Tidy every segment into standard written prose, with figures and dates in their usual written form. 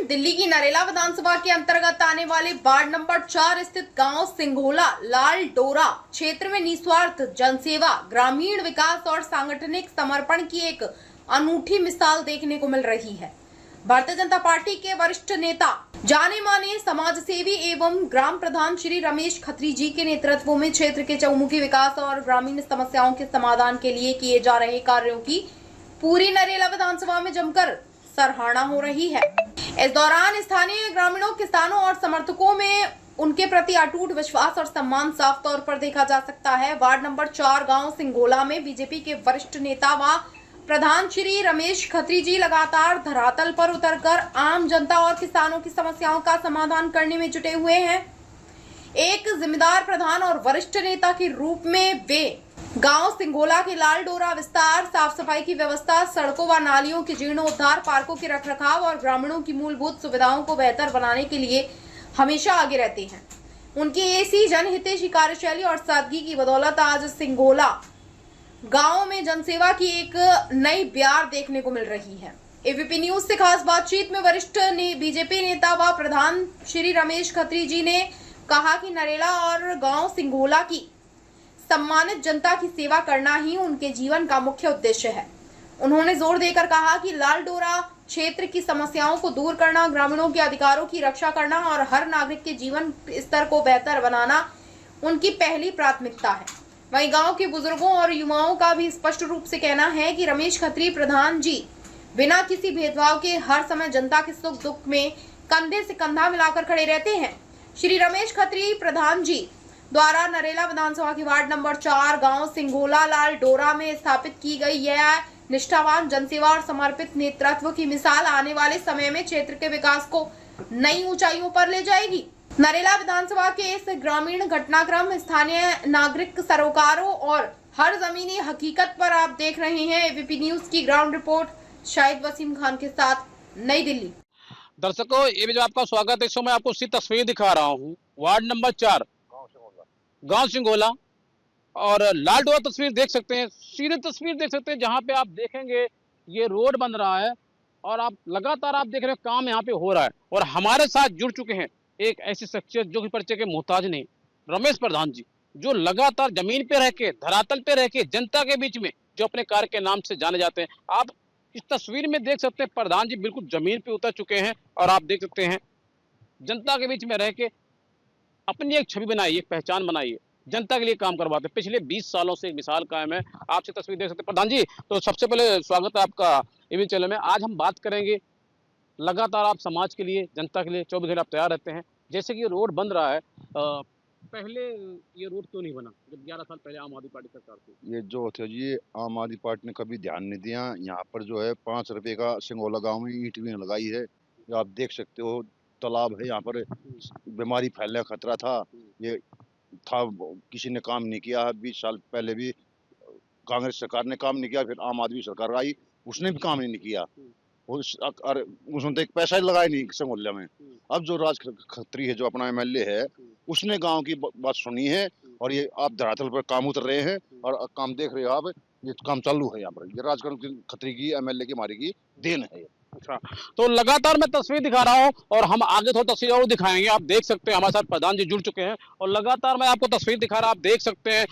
दिल्ली की नरेला विधानसभा के अंतर्गत आने वाले वार्ड नंबर 4 स्थित गांव सिंघोला लाल डोरा क्षेत्र में निस्वार्थ जनसेवा, ग्रामीण विकास और सांगठनिक समर्पण की एक अनूठी मिसाल देखने को मिल रही है। भारतीय जनता पार्टी के वरिष्ठ नेता, जाने माने समाजसेवी एवं ग्राम प्रधान श्री रमेश खत्री जी के नेतृत्व में क्षेत्र के चहुमुखी विकास और ग्रामीण समस्याओं के समाधान के लिए किए जा रहे कार्यों की पूरी नरेला विधानसभा में जमकर सराहना हो रही है। इस दौरान स्थानीय ग्रामीणों, किसानों और समर्थकों में उनके प्रति अटूट विश्वास और सम्मान साफ तौर पर देखा जा सकता है। वार्ड नंबर 4 गांव सिंघोला में बीजेपी के वरिष्ठ नेता व प्रधान श्री रमेश खत्री जी लगातार धरातल पर उतरकर आम जनता और किसानों की समस्याओं का समाधान करने में जुटे हुए हैं। एक जिम्मेदार प्रधान और वरिष्ठ नेता के रूप में वे गांव सिंघोला के लाल डोरा विस्तार, साफ सफाई की व्यवस्था, सड़कों व नालियों के जीर्णोद्धार, पार्कों के रखरखाव और ग्रामीणों की मूलभूत सुविधाओं को बेहतर बनाने के लिए हमेशा आगे रहते हैं। उनकी ऐसी जनहितैषी कार्यशैली और सादगी की बदौलत आज सिंघोला गांव में जनसेवा की एक नई ब्यार देखने को मिल रही है। एबीपी न्यूज से खास बातचीत में वरिष्ठ बीजेपी नेता व प्रधान श्री रमेश खत्री जी ने कहा कि नरेला और गांव सिंघोला की सम्मानित जनता की सेवा करना ही उनके जीवन का मुख्य उद्देश्य है। उन्होंने जोर देकर कहा कि लाल डोरा क्षेत्र की समस्याओं को दूर करना, ग्रामीणों के अधिकारों की रक्षा करना और हर नागरिक के जीवन स्तर को बेहतर बनाना उनकी पहली प्राथमिकता है। वहीं गांव के बुजुर्गों और युवाओं का भी स्पष्ट रूप से कहना है कि रमेश खत्री प्रधान जी बिना किसी भेदभाव के हर समय जनता के सुख दुख में कंधे से कंधा मिलाकर खड़े रहते हैं। श्री रमेश खत्री प्रधान जी द्वारा नरेला विधानसभा की वार्ड नंबर 4 गांव सिंघोला लाल डोरा में स्थापित की गई यह निष्ठावान जनसेवा और समर्पित नेतृत्व की मिसाल आने वाले समय में क्षेत्र के विकास को नई ऊंचाइयों पर ले जाएगी। नरेला विधानसभा के इस ग्रामीण घटनाक्रम, स्थानीय नागरिक सरोकारों और हर जमीनी हकीकत पर आप देख रहे हैं एबीपी न्यूज की ग्राउंड रिपोर्ट शाहिद वसीम खान के साथ, नई दिल्ली। दर्शकों, ये भी जो आपका स्वागत है, इस समय आपको सी तस्वीर दिखा रहा हूँ। वार्ड नंबर 4 गांव सिंघोला और लाल डोरा तस्वीर देख सकते हैं, सीधी तस्वीर देख सकते हैं, जहां पे आप देखेंगे ये रोड बन रहा है और आप लगातार आप देख रहे हैं काम यहाँ पे हो रहा है। और हमारे साथ जुड़ चुके हैं एक ऐसी शख्सियत जो कि परिचय के मोहताज नहीं, रमेश प्रधान जी, जो लगातार जमीन पे रह के, धरातल पे रह के जनता के बीच में जो अपने कार्य के नाम से जाने जाते हैं। आप इस तस्वीर में देख सकते हैं प्रधान जी बिल्कुल जमीन पे उतर चुके हैं और आप देख सकते हैं जनता के बीच में रह के अपनी एक छवि बनाई, एक पहचान बनाई है, जनता के लिए काम करवाते हैं। पिछले 20 सालों से एक मिसाल कायम है। आपसे तस्वीर देख सकते हैं। प्रधान जी, तो सबसे पहले स्वागत है आपका एबी चैनल में। आज हम बात करेंगे, लगातार आप समाज के लिए, जनता के लिए 24 घंटे आप तैयार रहते हैं। जैसे कि ये रोड बन रहा है, पहले ये रोड क्यों नहीं बना जब 11 साल पहले आम आदमी पार्टी सरकार थी? ये जो थे जी, आम आदमी पार्टी ने कभी ध्यान नहीं दिया। यहाँ पर जो है 5 रुपए का सिंघोला गांव में ईंट भी लगाई है। ये आप देख सकते हो, तालाब है यहाँ पर, बीमारी फैलने का खतरा था। ये था, किसी ने काम नहीं किया। 20 साल पहले भी कांग्रेस सरकार ने काम नहीं किया, फिर आम आदमी सरकार आई, उसने भी काम नहीं किया। उसने तो एक पैसा ही लगाया नहीं सिंघोला में। अब जो राज खत्री है, जो अपना एमएलए है, उसने गांव की बात सुनी है और ये आप धरातल पर काम उतर रहे हैं और काम देख रहे हो आप, ये काम चालू है यहाँ पर। ये राज खत्री की, एमएलए की, हमारी की देन है। अच्छा, तो लगातार मैं तस्वीर दिखा रहा हूँ और हम आगे थोड़ी तस्वीर और दिखाएंगे। आप देख सकते हैं हमारे साथ प्रधान जी जुड़ चुके हैं और लगातार मैं आपको तस्वीर दिखा रहा हूँ। आप देख सकते हैं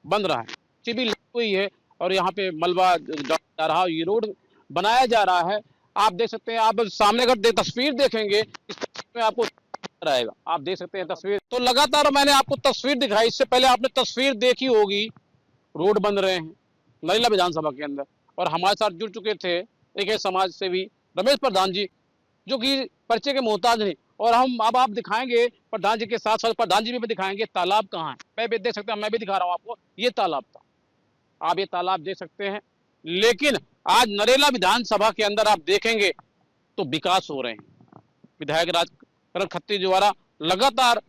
बन रहा है, चिबी लगी हुई है और यहाँ पे मलबा जा रहा है, ये रोड बनाया जा रहा है। आप देख सकते हैं, आप सामने अगर तस्वीर देखेंगे इस तस्वीर में आपको रहेगा, आप देख सकते हैं तस्वीर। तो लगातार मैंने आपको तस्वीर दिखाई, इससे पहले आपने तस्वीर देखी होगी। रोड बन रहे हैं नरेला विधानसभा के अंदर और हमारे साथ जुड़ चुके थे एक है समाज सेवी रमेश प्रधान जी, जो कि परिचय के मोहताज नहीं। और हम अब आप दिखाएंगे प्रधान जी के साथ साथ प्रधान जी भी दिखाएंगे तालाब कहाँ है। मैं भी देख सकते हैं, मैं भी दिखा रहा हूँ आपको, ये तालाब था, आप ये तालाब देख सकते हैं। लेकिन आज नरेला विधानसभा के अंदर आप देखेंगे तो विकास हो रहे हैं। विधायक राज खत्री द्वारा लगातार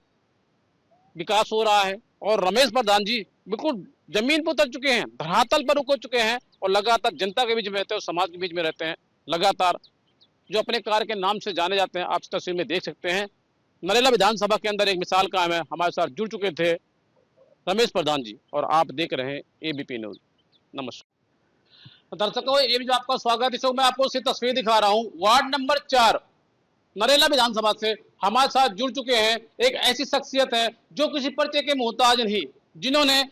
विकास हो रहा है और रमेश प्रधान जी बिल्कुल जमीन पर उतर चुके हैं, धरातल पर उतर चुके हैं और लगातार जनता के बीच में रहते हैं और समाज के बीच में रहते हैं। लगातार जो अपने कार्य के नाम से जाने जाते हैं, आप इस तस्वीर में देख सकते हैं। नरेला विधानसभा के अंदर एक मिसाल कायम है। हमारे साथ जुड़ चुके थे रमेश प्रधान जी और आप देख रहे हैं एबीपी न्यूज। नमस्कार दर्शकों, ये भी जो आपका स्वागत है। इस वक्त मैं आपको सी तस्वीर दिखा रहा हूँ। वार्ड नंबर 4 नरेला विधानसभा से हमारे साथ जुड़ चुके हैं एक ऐसी शख्सियत है जो किसी परिचय के मोहताज नहीं, जिन्होंने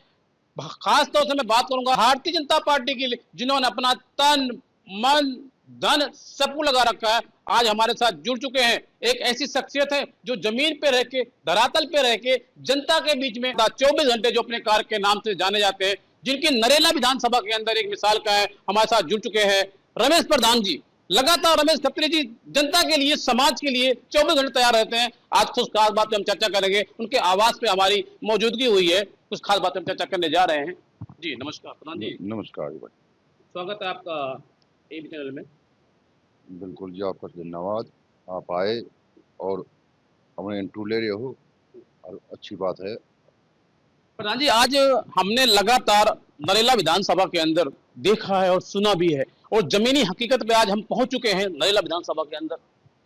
खास तौर से मैं बात करूंगा भारतीय जनता पार्टी के लिए, जिन्होंने अपना तन मन धन सबको लगा रखा है। आज हमारे साथ जुड़ चुके हैं एक ऐसी शख्सियत है जो जमीन पे रह के, धरातल पे रह के, जनता के बीच में 24 घंटे जो अपने कार्य के नाम से जाने जाते हैं, जिनकी नरेला विधानसभा के अंदर एक मिसाल का है। हमारे साथ जुड़ चुके हैं रमेश प्रधान जी। लगातार रमेश खत्री जी जनता के लिए, समाज के लिए 24 घंटे तैयार रहते हैं। आज कुछ खास बात पे हम चर्चा करेंगे, उनके आवास पे हमारी मौजूदगी हुई है, कुछ खास बातें हम चर्चा करने जा रहे हैं। जी नमस्कार प्रधान जी। नमस्कार जी भाई। स्वागत है आपका एबी चैनल में। बिल्कुल जी, आपका धन्यवाद, आप आए और हमें इंटरव्यू ले रहे हो और अच्छी बात है। प्रधान जी, आज हमने लगातार नरेला विधानसभा के अंदर देखा है और सुना भी है, और जमीनी हकीकत पे आज हम पहुंच चुके हैं नरेला विधानसभा के अंदर।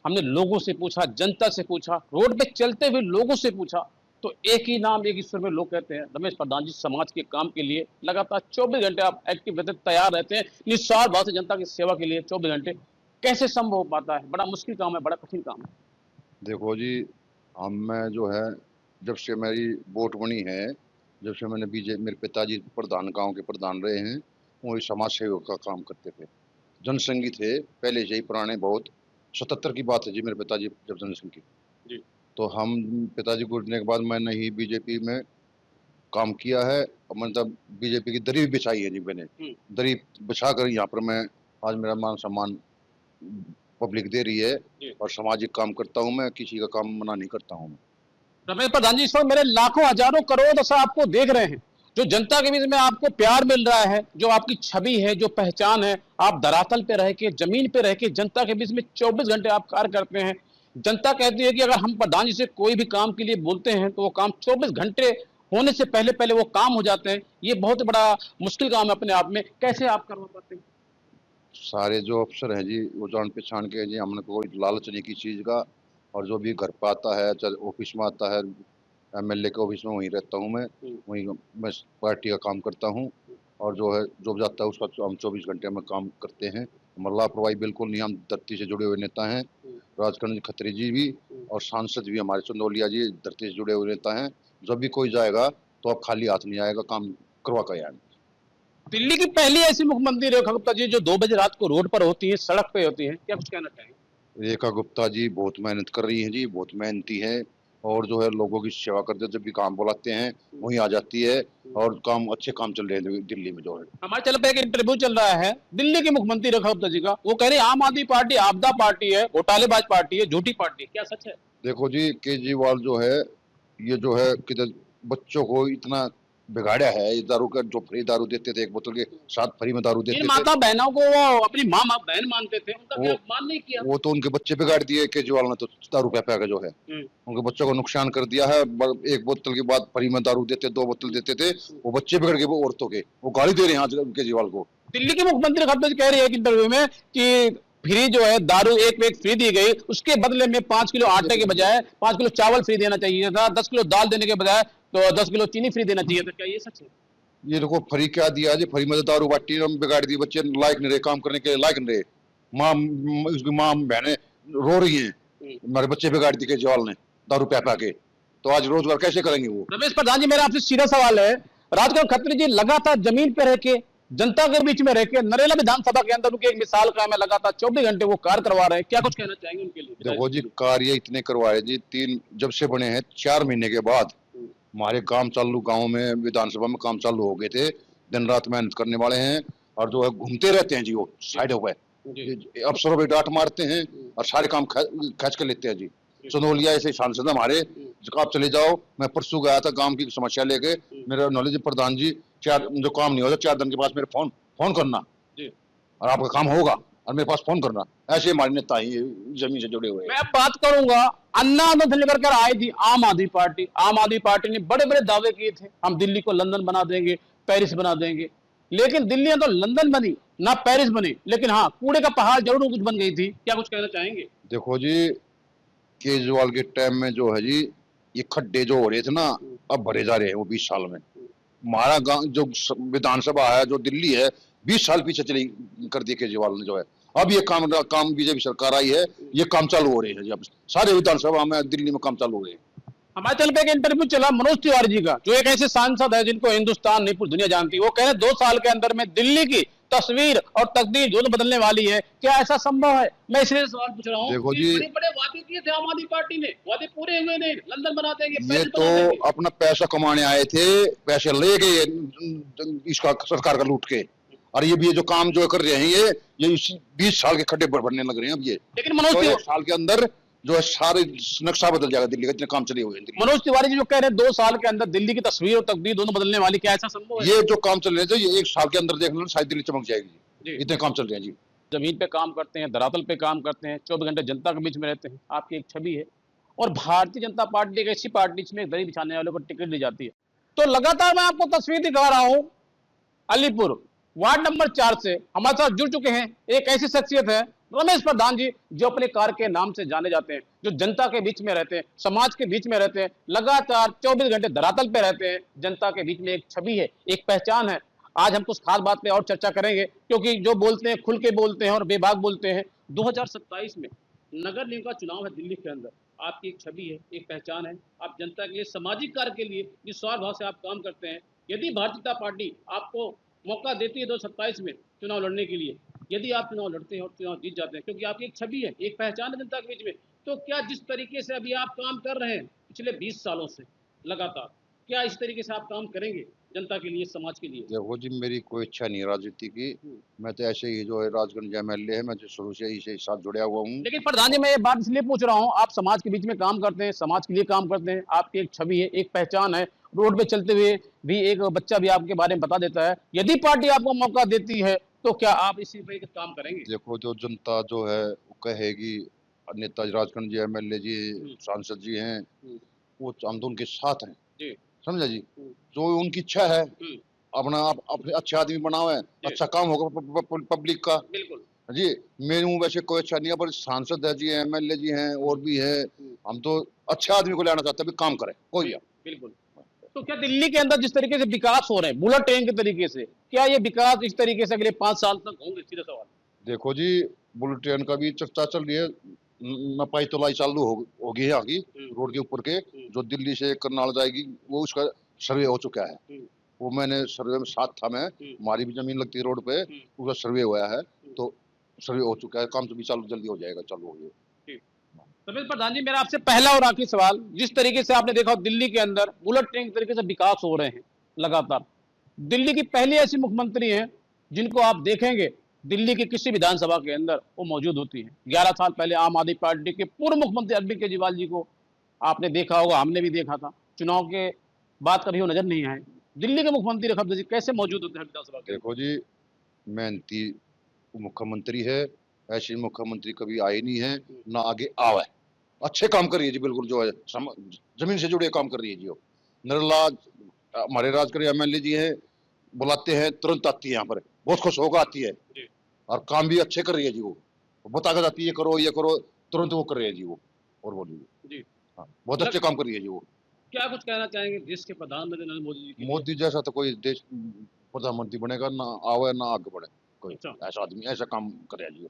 हमने लोगों से पूछा, जनता से पूछा, रोड पे चलते हुए लोगों से पूछा, तो एक ही नाम, एक ईश्वर में लोग कहते हैं रमेश प्रधान जी समाज के काम के लिए लगातार 24 घंटे आप एक्टिव रहते, तैयार रहते हैं, निस्वार्थ भाव से जनता की सेवा के लिए 24 घंटे। कैसे संभव हो पाता है? बड़ा मुश्किल काम है, बड़ा कठिन काम है। देखो जी, मैं जो है जब से मेरी वोट बनी है, जब से मैंने मेरे पिताजी प्रधान, गांव के प्रधान रहे हैं, वो समाज सेवक का काम करते थे, जनसंघी थे पहले से ही, पुराने बहुत। 77 की बात है जी, मेरे पिताजी जब जनसंघी जी। तो हम पिताजी गुजरने के बाद मैंने ही बीजेपी में काम किया है, मतलब बीजेपी की दरी भी बिछाई है जी मैंने। दरी बिछा कर यहाँ पर मैं आज मेरा मान सम्मान पब्लिक दे रही है और सामाजिक काम करता हूँ मैं, किसी का काम मना नहीं करता हूँ। रमेश प्रधान जी, इस वक्त मेरे लाखों हजारों करोड़ दर्शक आपको देख रहे हैं, जो जनता के बीच में आपको प्यार मिल रहा है, जो आपकी छवि है, जो पहचान है, आप धरातल पे रह के, जमीन पे रह के जनता के बीच में 24 घंटे आप कार्य करते हैं। जनता कहती है कि अगर हम प्रधान जी से कोई भी काम के लिए बोलते हैं तो वो काम 24 घंटे होने से पहले पहले वो काम हो जाते हैं। ये बहुत बड़ा मुश्किल काम है अपने आप में, कैसे आप करवा पाते हैं? सारे जो अफसर हैं जी, वो जान पहचान के जी, हमने कोई लालच नहीं की चीज़ का, और जो भी घर पे आता है, चाहे ऑफिस में आता है, एमएलए के ऑफिस में वहीं रहता हूँ मैं, वहीं मैं पार्टी का काम करता हूँ, और जो है जो भी जाता है उसका हम 24 घंटे में काम करते हैं। हम लापरवाही बिल्कुल नहीं, हम धरती से जुड़े हुए नेता हैं। राजकरण खत्री जी भी और सांसद भी हमारे चंदौलिया जी धरती से जुड़े हुए नेता हैं। जब भी कोई जाएगा तो अब खाली हाथ नहीं आएगा, काम करवा कर आएगा। दिल्ली की पहली ऐसी मुख्यमंत्री रेखा गुप्ता जी जो 2 बजे रात को रोड पर होती है, सड़क पे होती है, क्या कुछ कहना चाहेंगे? रेखा गुप्ता जी बहुत मेहनत कर रही हैं जी, बहुत मेहनती है, और जो है लोगों की सेवा करते हैं, जब भी काम बुलाते हैं वहीं आ जाती है, और काम अच्छे काम चल रहे हैं दिल्ली में। जो है हमारे चैनल पे एक इंटरव्यू चल रहा है दिल्ली की मुख्यमंत्री रेखा गुप्ता जी का, वो कह रहे हैं आम आदमी पार्टी आपदा पार्टी है, घोटालेबाज पार्टी है, झूठी पार्टी है, क्या सच है? देखो जी, केजरीवाल जो है, ये जो है किधर बच्चों को इतना बिगाड़ा है। ये दारू का जो फ्री दारू देते थे, एक बोतल के साथ फ्री में दारू देते इन थे, माता बहनों को वो अपनी माँ बहन मानते थे, उनका क्या मान नहीं किया? वो तो उनके बच्चे बिगाड़ दिए केजरीवाल ने, तो दारू पै के जो है उनके बच्चों को नुकसान कर दिया है। एक बोतल के बाद फ्री में दारू देते, 2 बोतल देते थे, वो बच्चे बिगड़ गए, वो औरतों के, वो गाली दे रहे हैं आज केजरीवाल को। दिल्ली के मुख्यमंत्री खत्तर कह रही है एक इंटरव्यू में कि फ्री जो है दारू एक फ्री दी गई, उसके बदले में 5 किलो आटे के बजाय 5 किलो चावल फ्री देना चाहिए था, 10 किलो दाल देने के बजाय तो 10 किलो चीनी फ्री देना चाहिए था। क्या ये सच है? ये देखो फ्री क्या दिया जी, फ्री में तो दारू बांटी, बिगाड़ दी, बच्चे लायक नहीं रहे, काम करने के लायक नहीं रहे। उसकी माँ बहनें रो रही हैं, हमारे बच्चे बिगाड़ दिए केजरीवाल ने दारू पै के, तो आज रोजगार कैसे करेंगे वो? रमेश प्रधान जी, मेरा आपसे सीधा सवाल है, राजकरण खत्री जी लगातार जमीन पे रह के, जनता के बीच में रह के, नरेला विधानसभा के अंदर उनकी एक मिसाल का है, लगातार 24 घंटे वो कार्य करवा रहे हैं, क्या कुछ कहना चाहेंगे उनके लिए? देखो जी, कार्य इतने करवाए जी, 3 जब से बने हैं, 4 महीने के बाद हमारे काम चालू, गांव में विधानसभा में काम चालू हो गए थे। दिन रात मेहनत करने वाले हैं, और जो है घूमते रहते हैं जी, वो साइड पे अफसरों पे डांट मारते हैं और सारे काम खींच कर लेते हैं जी। चंदौलिया ऐसे सांसद हमारे, आप चले जाओ, मैं परसों गया था गांव की समस्या लेके, मेरा नॉलेज प्रधान जी, 4 जो काम नहीं होता 4 दिन के पास मेरे फोन करना और आपका काम होगा, और मेरे पास फोन करना। ऐसे हमारे नेता ही जमीन से जुड़े हुए हैं। मैं बात करूंगा, अन्ना आंदोलन लेकर कर आई थी आम आदमी पार्टी। आम आदमी पार्टी ने बड़े बड़े दावे किए थे, हम दिल्ली को लंदन बना देंगे, पेरिस बना देंगे, लेकिन दिल्ली तो लंदन बनी ना पेरिस बनी, लेकिन हाँ कूड़े का पहाड़ जरूर कुछ बन गई थी। क्या कुछ कहना चाहेंगे? देखो जी, केजरीवाल के टाइम में जो है जी, ये खड्डे जो हो रहे थे ना, अब भरे जा रहे हैं वो 20 साल में। हमारा गांव जो विधानसभा है, जो दिल्ली है, 20 साल पीछे चली कर दी केजरीवाल ने जो है। अब ये काम बीजेपी सरकार आई है, ये काम चालू हो रहे हैं जी। अब सारे विधानसभा में दिल्ली में काम चालू हो रहे हैं। हिमाचल पे एक इंटरव्यू चला मनोज तिवारी जी का, जो एक ऐसे सांसद है जिनको हिंदुस्तान नहीं पूरी दुनिया जानती है। वो कह रहे 2 साल के अंदर में दिल्ली की तस्वीर और तकदीर दोनों बदलने वाली है। क्या ऐसा संभव है? मैं इसलिए सवाल पूछ रहा हूँ। देखो जी, बड़े बड़े वादे किए थे आम आदमी पार्टी ने, वादे पूरे हुए नहीं। लंदन बना देंगे, ये तो अपना पैसा कमाने आए थे, पैसे ले गए इसका सरकार का लूट के। और ये भी ये जो काम जो कर रहे हैं ये 20 साल के खड्डे भरने लग रहे हैं अब ये। लेकिन मनोज तो तिवारी 1 साल के अंदर जो है सारे नक्शा बदल जाएगा दिल्ली का, इतने काम चले हुए हैं दिल्ली। मनोज तिवारी जी जो कह रहे हैं 2 साल के अंदर दिल्ली की तस्वीर और तकदीर दोनों बदलने वाली, क्या ऐसा संभव है? ये जो काम चल रहे थे ये 1 साल के अंदर देख लो शायद दिल्ली चमक जाएगी जी। इतने काम चल रहे हैं जी। जमीन पे काम करते हैं, धरातल पे काम करते हैं, 24 घंटे जनता के बीच में रहते हैं, आपकी एक छवि है। और भारतीय जनता पार्टी एक ऐसी पार्टी जिसमें दही बिछाने वालों को टिकट दी जाती है। तो लगातार मैं आपको तस्वीर दिखा रहा हूं अलीपुर वार्ड नंबर 4 से। हमारे साथ जुड़ चुके हैं एक ऐसी शख्सियत है रमेश प्रधान जी, जो अपने कार के नाम से जाने जाते हैं, जो जनता के बीच में रहते हैं, समाज के बीच में रहते हैं, लगातार 24 घंटे धरातल पे रहते हैं। जनता के बीच में एक छवि है, एक पहचान है। आज हम कुछ खास बात पे और चर्चा करेंगे, क्योंकि जो बोलते हैं खुल के बोलते हैं और बेबाक बोलते हैं। 2027 में नगर निगम का चुनाव है दिल्ली के अंदर। आपकी एक छवि है, एक पहचान है। आप जनता के लिए, सामाजिक कार्य के लिए निस्वार्थ भाव से आप काम करते हैं। यदि भारतीय जनता पार्टी आपको मौका देती है 2027 में चुनाव लड़ने के लिए, यदि आप चुनाव लड़ते हैं और चुनाव जीत जाते हैं, क्योंकि आपकी एक छवि है, एक पहचान है जनता के बीच में, तो क्या जिस तरीके से अभी आप काम कर रहे हैं पिछले 20 सालों से लगातार, क्या इस तरीके से आप काम करेंगे जनता के लिए, समाज के लिए? देखो जी, मेरी कोई इच्छा नहीं राजनीति की। मैं तो ऐसे ही जो है राजगंज एमएलए है, मैं तो शुरू से इसे साथ जुड़ा हुआ हूँ। लेकिन प्रधान जी, मैं ये बात इसलिए पूछ रहा हूँ, आप समाज के बीच में काम करते हैं, समाज के लिए काम करते हैं, आपकी एक छवि है, एक पहचान है। रोड पे चलते हुए भी एक बच्चा भी आपके बारे में बता देता है। यदि पार्टी आपको मौका देती है तो क्या आप इसी पे काम करेंगे? देखो, जो जनता जो है वो कहेगी, नेता राजगंज जी, एमएलए जी, सांसद जी हैं, वो हम तो उनके साथ हैं जी। समझा जी। जो उनकी इच्छा है अपना आप अपने अच्छे आदमी बनाओ, है अच्छा काम होगा पब्लिक का बिल्कुल जी। मेरे मुंह वैसे कोई अच्छा नहीं है, पर सांसद है जी, एमएलए जी हैं और भी है। हम तो अच्छे आदमी को लाना चाहते हैं, काम करे कोई। बिल्कुल। तो क्या दिल्ली के अंदर जिस तरीके से विकास हो रहे हैं बुलेट ट्रेन के तरीके से, क्या ये विकास इस तरीके से अगले 5 साल तक होंगे? सीधा सवाल। देखो जी, बुलेट ट्रेन का भी चर्चा चल रही है, नपाई तोलाई चालू हो गई है आगे रोड के ऊपर के, जो दिल्ली से करनाल जाएगी, वो उसका सर्वे हो चुका है। वो मैंने सर्वे में साथ था, मैं हमारी भी जमीन लगती है रोड पे, उसका सर्वे हुआ है, तो सर्वे हो चुका है, काम तो भी चालू जल्दी हो जाएगा, चालू हो गया। रमेश प्रधान जी, मेरा आपसे पहला और आखिरी सवाल, जिस तरीके से आपने देखा दिल्ली के अंदर बुलेट ट्रेन के तरीके से विकास हो रहे हैं लगातार, दिल्ली की पहली ऐसी मुख्यमंत्री हैं जिनको आप देखेंगे दिल्ली की किसी विधानसभा के अंदर वो मौजूद होती है। 11 साल पहले आम आदमी पार्टी के पूर्व मुख्यमंत्री अरविंद केजरीवाल जी को आपने देखा होगा, हमने भी देखा था। चुनाव के बाद कभी वो नजर नहीं आए। दिल्ली के मुख्यमंत्री रघुवर जी कैसे मौजूद होते हैं विधानसभा के? देखो जी, मेहनती मुख्यमंत्री है, ऐसी मुख्यमंत्री कभी आई नहीं है, ना आगे आवे। अच्छे काम कर रही है जी, बिल्कुल जो है जमीन से जुड़े काम कर रही है जी। वो निर्मला हमारे राजगढ़ एमएलए जी हैं, बुलाते हैं तुरंत आती है, यहाँ पर बहुत खुश होकर आती है, और काम भी अच्छे कर रही है जी। वो बता कर जाती है, ये करो, तुरंत वो कर रही है जी वो। और बोलिए जी, हाँ, बहुत अच्छे काम कर रही है जी वो। क्या कुछ कहना चाहेंगे देश के प्रधानमंत्री नरेंद्र मोदी जी के लिए? मोदी जैसा तो कोई देश प्रधानमंत्री बनेगा ना, आवे ना आगे बढ़े कोई। अच्छा। ऐसा आदमी ऐसा काम करे जी।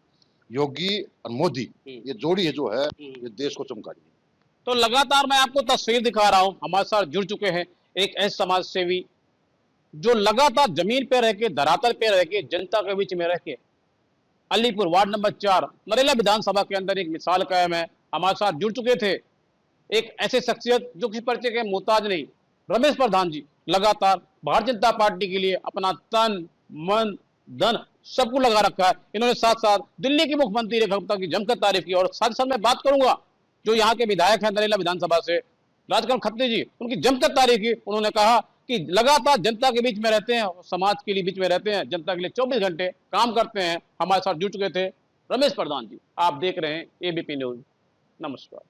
योगी और मोदी ये जोड़ी है जो है, ये देश को चमका रही है। तो लगातार मैं आपको तस्वीर दिखा रहा हूं, हमारे साथ जुड़ चुके हैं एक ऐसे समाज सेवी जो लगातार जमीन पे रह के, धरातल पे रह के, जनता के बीच में रह के अलीपुर वार्ड नंबर 4 नरेला विधानसभा के अंदर एक मिसाल कायम है। हमारे साथ जुड़ चुके थे एक ऐसे शख्सियत जो किसी परिचय के मोहताज नहीं, रमेश प्रधान जी। लगातार भारतीय जनता पार्टी के लिए अपना तन मन धन सबको लगा रखा है। इन्होंने साथ साथ दिल्ली की मुख्यमंत्री रेखा गुप्ता की जमकर तारीफ की। और साथ साथ मैं बात करूंगा जो यहाँ के विधायक हैं नरेला विधानसभा से, राजकमल खत्री जी, उनकी जमकर तारीफ की। उन्होंने कहा कि लगातार जनता के बीच में रहते हैं, समाज के लिए बीच में रहते हैं, जनता के लिए 24 घंटे काम करते हैं। हमारे साथ जुड़ चुके थे रमेश प्रधान जी। आप देख रहे हैं एबीपी न्यूज। नमस्कार।